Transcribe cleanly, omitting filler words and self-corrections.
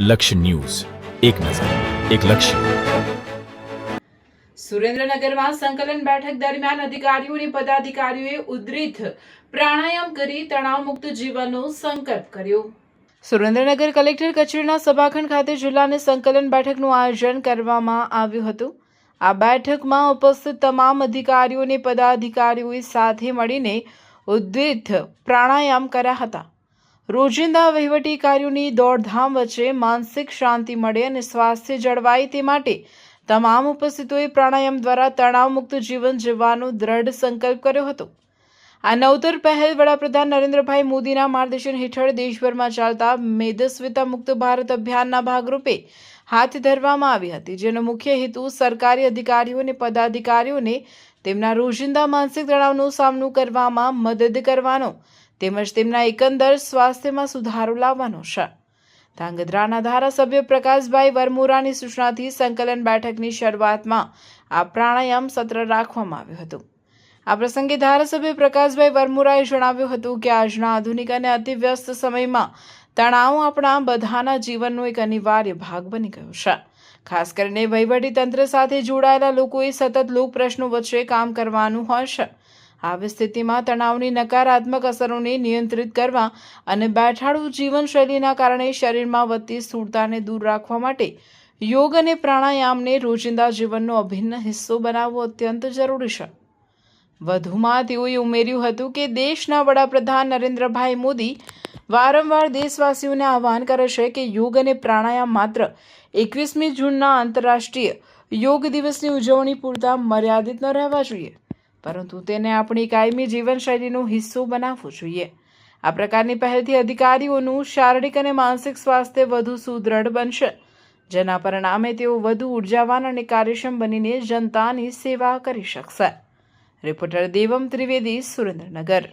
લક્ષ્ય ન્યૂઝ, એક નજર, એક લક્ષ્ય. સુરેન્દ્રનગરમાં સંકલન બેઠક દરમિયાન અધિકારીઓ અને પદાધિકારીઓએ ઉદ્ધૃત પ્રાણાયામ કરી તણાવમુક્ત જીવનનો સંકલ્પ કર્યો. સુરેન્દ્રનગર કલેક્ટર કચેરીના સભાખંડ ખાતે જિલ્લાની સંકલન બેઠકનું આયોજન કરવામાં આવ્યું હતું. આ બેઠકમાં ઉપસ્થિત તમામ અધિકારીઓ અને પદાધિકારીઓએ સાથે મળીને ઉદ્ધૃત પ્રાણાયામ કર્યા હતા. રોજિંદા વહીવટી કાર્યોની દોડધામ વચ્ચે માનસિક શાંતિ મળે અને સ્વાસ્થ્ય જળવાય તે માટે તમામ ઉપસ્થિતોએ પ્રાણાયામ દ્વારા તણાવમુક્ત જીવન જીવવાનો દ્રઢ સંકલ્પ કર્યો હતો. આ નવતર પહેલ વડાપ્રધાન નરેન્દ્રભાઈ મોદીના માર્ગદર્શન હેઠળ દેશભરમાં ચાલતા મેદસ્વીતા મુક્ત ભારત અભિયાનના ભાગરૂપે હાથ ધરવામાં આવી હતી, જેનો મુખ્ય હેતુ સરકારી અધિકારીઓ અને પદાધિકારીઓને તેમના રોજિંદા માનસિક તણાવનો સામનો કરવામાં મદદ કરવાનો તેમજ તેમના એકંદર સ્વાસ્થ્યમાં સુધારો લાવવાનો છે. ધાંગધ્રાના ધારાસભ્ય પ્રકાશભાઈ વરમોરાની સૂચનાથી સંકલન બેઠકની શરૂઆતમાં આ પ્રાણાયામ સત્ર રાખવામાં આવ્યું હતું. આ પ્રસંગે ધારાસભ્ય પ્રકાશભાઈ વરમોરાએ જણાવ્યું હતું કે આજના આધુનિક અને અતિ વ્યસ્ત સમયમાં તણાવ આપણા બધાના જીવનનો એક અનિવાર્ય ભાગ બની ગયો છે. ખાસ કરીને વહીવટી તંત્ર સાથે જોડાયેલા લોકોએ સતત લોક પ્રશ્નો વચ્ચે કામ કરવાનું હોય છે. આવી સ્થિતિમાં તણાવની નકારાત્મક અસરોને નિયંત્રિત કરવા અને બેઠાડુ જીવનશૈલીના કારણે શરીરમાં વધતી સ્થૂળતાને દૂર રાખવા માટે યોગ અને પ્રાણાયામને રોજિંદા જીવનનો અભિન્ન હિસ્સો બનાવવો અત્યંત જરૂરી છે. વધુમાં તેઓએ ઉમેર્યું હતું કે દેશના વડાપ્રધાન નરેન્દ્રભાઈ મોદી વારંવાર દેશવાસીઓને આહ્વાન કરે છે કે યોગ અને પ્રાણાયામ માત્ર 21મી જૂનના આંતરરાષ્ટ્રીય યોગ દિવસની ઉજવણી પૂરતા મર્યાદિત ન રહેવા જોઈએ, પરંતુ તેને આપણી કાયમી જીવનશૈલીનો હિસ્સો બનાવવો જોઈએ. આ પ્રકારની પહેલથી અધિકારીઓનું શારીરિક અને માનસિક સ્વાસ્થ્ય વધુ સુદૃઢ બનશે, જેના પરિણામે તેઓ વધુ ઉર્જાવાન અને કાર્યક્ષમ બનીને જનતાની સેવા કરી શકશે. રિપોર્ટર દેવમ ત્રિવેદી, સુરેન્દ્રનગર.